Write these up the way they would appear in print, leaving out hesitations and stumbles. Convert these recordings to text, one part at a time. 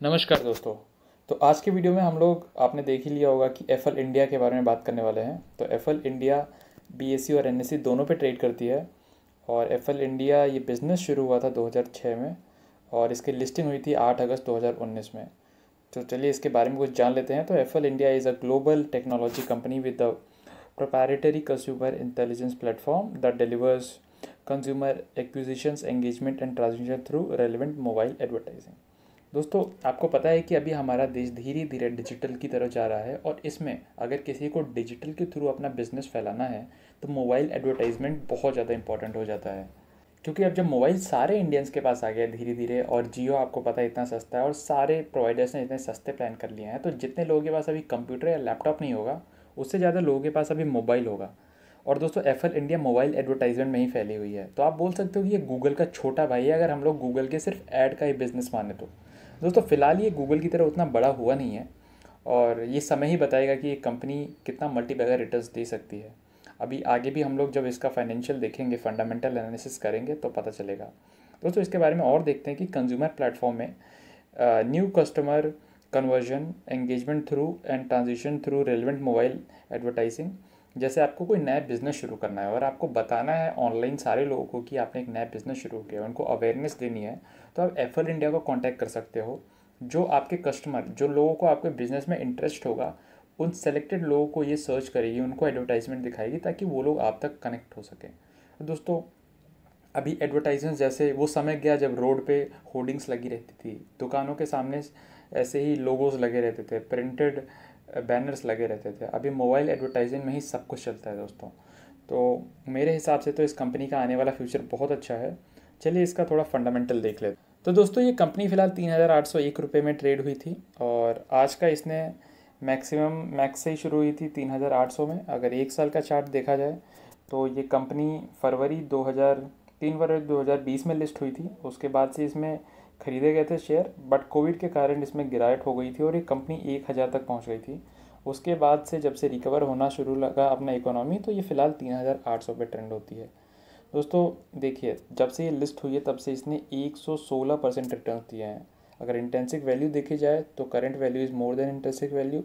नमस्कार दोस्तों। तो आज की वीडियो में हम लोग आपने देख ही लिया होगा कि एफएल इंडिया के बारे में बात करने वाले हैं। तो एफएल इंडिया बीएसई और एनएसई दोनों पे ट्रेड करती है और एफएल इंडिया ये बिज़नेस शुरू हुआ था 2006 में और इसकी लिस्टिंग हुई थी 8 अगस्त 2019 में। तो चलिए इसके बारे में कुछ जान लेते हैं। तो FL India is a global technology company with the proprietary consumer intelligence platform that delivers consumer acquisitions, engagement and transaction through relevant mobile advertising। दोस्तों आपको पता है कि अभी हमारा देश धीरे धीरे डिजिटल की तरफ जा रहा है और इसमें अगर किसी को डिजिटल के थ्रू अपना बिजनेस फैलाना है तो मोबाइल एडवर्टाइजमेंट बहुत ज़्यादा इंपॉर्टेंट हो जाता है। क्योंकि अब जब मोबाइल सारे इंडियंस के पास आ गया धीरे धीरे और जियो आपको पता है इतना सस्ता है और सारे प्रोवाइडर्स ने इतने सस्ते प्लान कर लिए हैं, तो जितने लोगों के पास अभी कंप्यूटर या लैपटॉप नहीं होगा उससे ज़्यादा लोगों के पास अभी मोबाइल होगा। और दोस्तों एफएल इंडिया मोबाइल एडवर्टाइजमेंट में ही फैली हुई है। तो आप बोल सकते हो कि ये गूगल का छोटा भाई है अगर हम लोग गूगल के सिर्फ ऐड का ही बिजनेस माने तो। दोस्तों फ़िलहाल ये गूगल की तरह उतना बड़ा हुआ नहीं है और ये समय ही बताएगा कि ये कंपनी कितना मल्टीबैगर रिटर्न्स दे सकती है। अभी आगे भी हम लोग जब इसका फाइनेंशियल देखेंगे, फंडामेंटल एनालिसिस करेंगे तो पता चलेगा। दोस्तों इसके बारे में और देखते हैं कि कंज्यूमर प्लेटफॉर्म में new customer conversion, engagement through and transition through relevant mobile advertising. जैसे आपको कोई नया बिजनेस शुरू करना है और आपको बताना है ऑनलाइन सारे लोगों को कि आपने एक नया बिजनेस शुरू किया, उनको अवेयरनेस देनी है, तो आप एफएल इंडिया को कांटेक्ट कर सकते हो। जो आपके कस्टमर, जो लोगों को आपके बिजनेस में इंटरेस्ट होगा, उन सेलेक्टेड लोगों को ये सर्च करेगी, उनको एडवर्टाइजमेंट दिखाएगी ताकि वो लोग आप तक कनेक्ट हो सकें। तो दोस्तों अभी एडवर्टाइजमेंट जैसे वो समय गया जब रोड पे होर्डिंग्स लगी रहती थी, दुकानों के सामने ऐसे ही लोगोस लगे रहते थे, प्रिंटेड बैनर्स लगे रहते थे। अभी मोबाइल एडवर्टाइजिंग में ही सब कुछ चलता है दोस्तों। तो मेरे हिसाब से तो इस कंपनी का आने वाला फ्यूचर बहुत अच्छा है। चलिए इसका थोड़ा फंडामेंटल देख लेते। तो दोस्तों ये कंपनी फ़िलहाल 3,801 रुपये में ट्रेड हुई थी और आज का इसने मैक्स से ही शुरू हुई थी 3,800 में। अगर एक साल का चार्ट देखा जाए तो ये कंपनी फरवरी 2020 में लिस्ट हुई थी। उसके बाद से इसमें खरीदे गए थे शेयर, बट कोविड के कारण इसमें गिरावट हो गई थी और ये कंपनी 1,000 तक पहुंच गई थी। उसके बाद से जब से रिकवर होना शुरू लगा अपना इकोनॉमी, तो ये फ़िलहाल 3,800 पे ट्रेंड होती है। दोस्तों देखिए, जब से ये लिस्ट हुई है तब से इसने 116% रिटर्न दिए हैं। अगर इंटेंसिक वैल्यू देखी जाए तो current value is more than intrinsic value.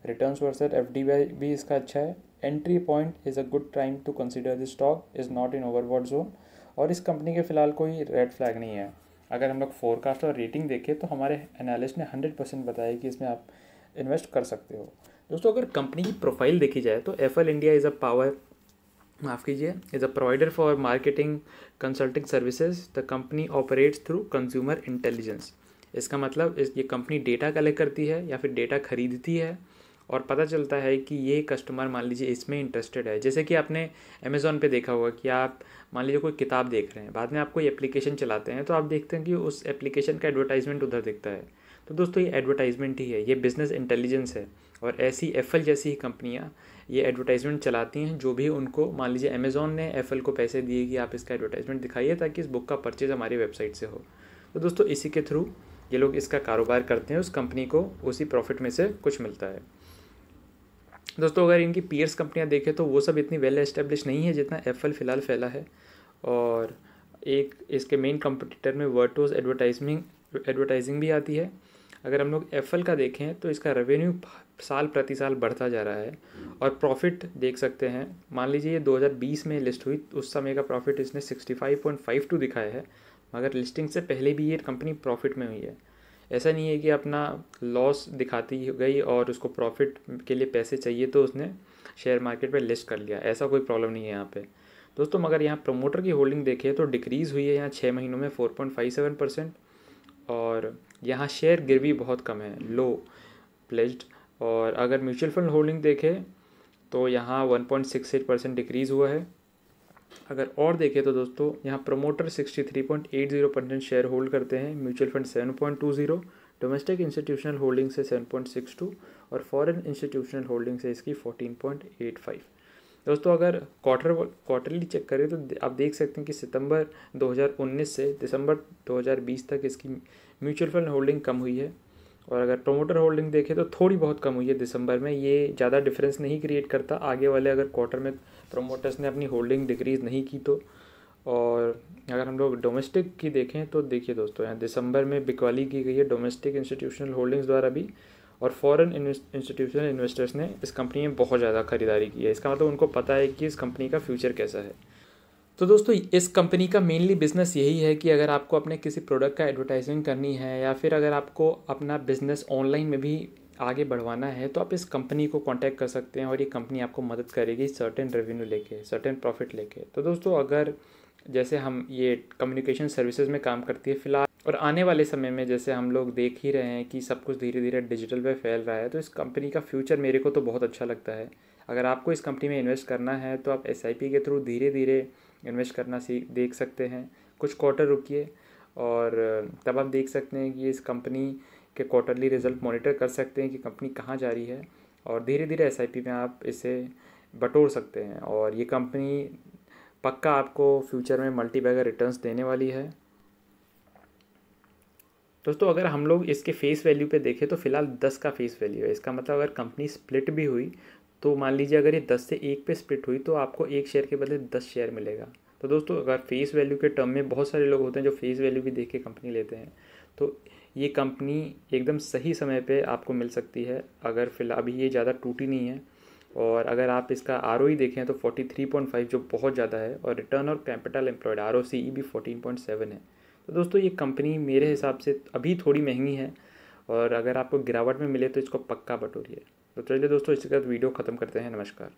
Returns versus FD भी इसका अच्छा है। Entry point is a good time to consider this stock is not in overbought zone. और इस कंपनी के फ़िलहाल कोई रेड फ्लैग नहीं है। अगर हम लोग फोरकास्ट और रेटिंग देखें तो हमारे एनालिस्ट ने 100% बताया कि इसमें आप इन्वेस्ट कर सकते हो। दोस्तों अगर कंपनी की प्रोफाइल देखी जाए तो FL India is a provider for marketing consulting services. The company operates through consumer intelligence. इसका मतलब ये कंपनी डेटा कलेक्ट करती है या फिर डेटा खरीदती है और पता चलता है कि ये कस्टमर मान लीजिए इसमें इंटरेस्टेड है। जैसे कि आपने अमेज़ॉन पे देखा होगा कि आप मान लीजिए कोई किताब देख रहे हैं, बाद में आप कोई एप्लीकेशन चलाते हैं तो आप देखते हैं कि उस एप्लीकेशन का एडवर्टाइजमेंट उधर दिखता है। तो दोस्तों ये एडवर्टाइजमेंट ही है, ये बिज़नेस इंटेलिजेंस है। और ऐसी एफएल जैसी ही कंपनियाँ ये एडवर्टाइजमेंट चलाती हैं। जो भी उनको मान लीजिए अमेज़ॉन ने एफएल को पैसे दिए कि आप इसका एडवर्टाइजमेंट दिखाइए ताकि इस बुक का परचेज़ हमारी वेबसाइट से हो। तो दोस्तों इसी के थ्रू ये लोग इसका कारोबार करते हैं, उस कंपनी को उसी प्रॉफिट में से कुछ मिलता है। दोस्तों अगर इनकी पीयर्स कंपनियां देखें तो वो सब इतनी वेल एस्टेब्लिश नहीं है जितना एफएल फ़िलहाल फैला है। और एक इसके मेन कंपटीटर में वर्टोस एडवर्टाइजिंग भी आती है। अगर हम लोग एफएल का देखें तो इसका रेवेन्यू साल प्रति साल बढ़ता जा रहा है और प्रॉफिट देख सकते हैं। मान लीजिए ये 2020 में लिस्ट हुई, उस समय का प्रॉफिट इसने 65.52 दिखाया है, मगर लिस्टिंग से पहले भी ये कंपनी प्रॉफिट में हुई है। ऐसा नहीं है कि अपना लॉस दिखाती गई और उसको प्रॉफिट के लिए पैसे चाहिए तो उसने शेयर मार्केट पे लिस्ट कर लिया, ऐसा कोई प्रॉब्लम नहीं है यहाँ पे। दोस्तों मगर यहाँ प्रमोटर की होल्डिंग देखें तो डिक्रीज़ हुई है यहाँ 6 महीनों में 4.57%। और यहाँ शेयर गिरवी बहुत कम है, लो प्लेज्ड। और अगर म्यूचुअल फंड होल्डिंग देखें तो यहाँ 1.68% डिक्रीज़ हुआ है। अगर और देखें तो दोस्तों यहाँ प्रमोटर 63.80% शेयर होल्ड करते हैं, mutual fund 7.20, domestic institutional holding से 7.62 और फॉरेन इंस्टीट्यूशनल होल्डिंग से इसकी 14.85। दोस्तों अगर क्वार्टरली चेक करें तो आप देख सकते हैं कि सितंबर 2019 से दिसंबर 2020 तक इसकी म्यूचुअल फंड होल्डिंग कम हुई है। और अगर प्रोमोटर होल्डिंग देखें तो थोड़ी बहुत कम हुई है दिसंबर में, ये ज़्यादा डिफरेंस नहीं क्रिएट करता। आगे वाले अगर क्वार्टर में प्रोमोटर्स ने अपनी होल्डिंग डिक्रीज़ नहीं की तो। और अगर हम लोग डोमेस्टिक की देखें तो देखिए दोस्तों, यहाँ दिसंबर में बिकवाली की गई है डोमेस्टिक इंस्टीट्यूशनल होल्डिंग्स द्वारा भी, और फॉरेन इंस्टीट्यूशनल इन्वेस्टर्स ने इस कंपनी में बहुत ज़्यादा खरीदारी की है। इसका मतलब उनको पता है कि इस कंपनी का फ्यूचर कैसा है। तो दोस्तों इस कंपनी का मेनली बिज़नेस यही है कि अगर आपको अपने किसी प्रोडक्ट का एडवर्टाइजिंग करनी है या फिर अगर आपको अपना बिज़नेस ऑनलाइन में भी आगे बढ़वाना है तो आप इस कंपनी को कांटेक्ट कर सकते हैं और ये कंपनी आपको मदद करेगी सर्टेन रेवेन्यू लेके, सर्टेन प्रॉफिट लेके। तो दोस्तों अगर जैसे हम ये कम्युनिकेशन सर्विसेज में काम करती है फ़िलहाल, और आने वाले समय में जैसे हम लोग देख ही रहे हैं कि सब कुछ धीरे धीरे डिजिटल पे फैल रहा है, तो इस कंपनी का फ्यूचर मेरे को तो बहुत अच्छा लगता है। अगर आपको इस कंपनी में इन्वेस्ट करना है तो आप SIP के थ्रू धीरे धीरे इन्वेस्ट करना देख सकते हैं। कुछ क्वार्टर रुकिए और तब आप देख सकते हैं कि इस कंपनी के क्वार्टरली रिजल्ट मॉनिटर कर सकते हैं कि कंपनी कहाँ जा रही है, और धीरे धीरे SIP में आप इसे बटोर सकते हैं। और ये कंपनी पक्का आपको फ्यूचर में मल्टी बैगर रिटर्न्स देने वाली है। दोस्तों अगर हम लोग इसके फेस वैल्यू पे देखें तो फ़िलहाल 10 का फेस वैल्यू है। इसका मतलब अगर कंपनी स्प्लिट भी हुई तो मान लीजिए अगर ये 10 से 1 पे स्प्लिट हुई तो आपको 1 शेयर के बदले 10 शेयर मिलेगा। तो दोस्तों अगर फेस वैल्यू के टर्म में बहुत सारे लोग होते हैं जो फेस वैल्यू भी देख के कंपनी लेते हैं, तो ये कंपनी एकदम सही समय पे आपको मिल सकती है। अगर फिलहाल अभी ये ज़्यादा टूटी नहीं है, और अगर आप इसका ROE देखें तो 43.5 जो बहुत ज़्यादा है, और रिटर्न और कैपिटल एम्प्लॉयड ROCE भी 14.7 है। तो दोस्तों ये कंपनी मेरे हिसाब से अभी थोड़ी महंगी है, और अगर आपको गिरावट में मिले तो इसको पक्का बटोरिए। तो चलिए दोस्तों इसके साथ वीडियो ख़त्म करते हैं। नमस्कार।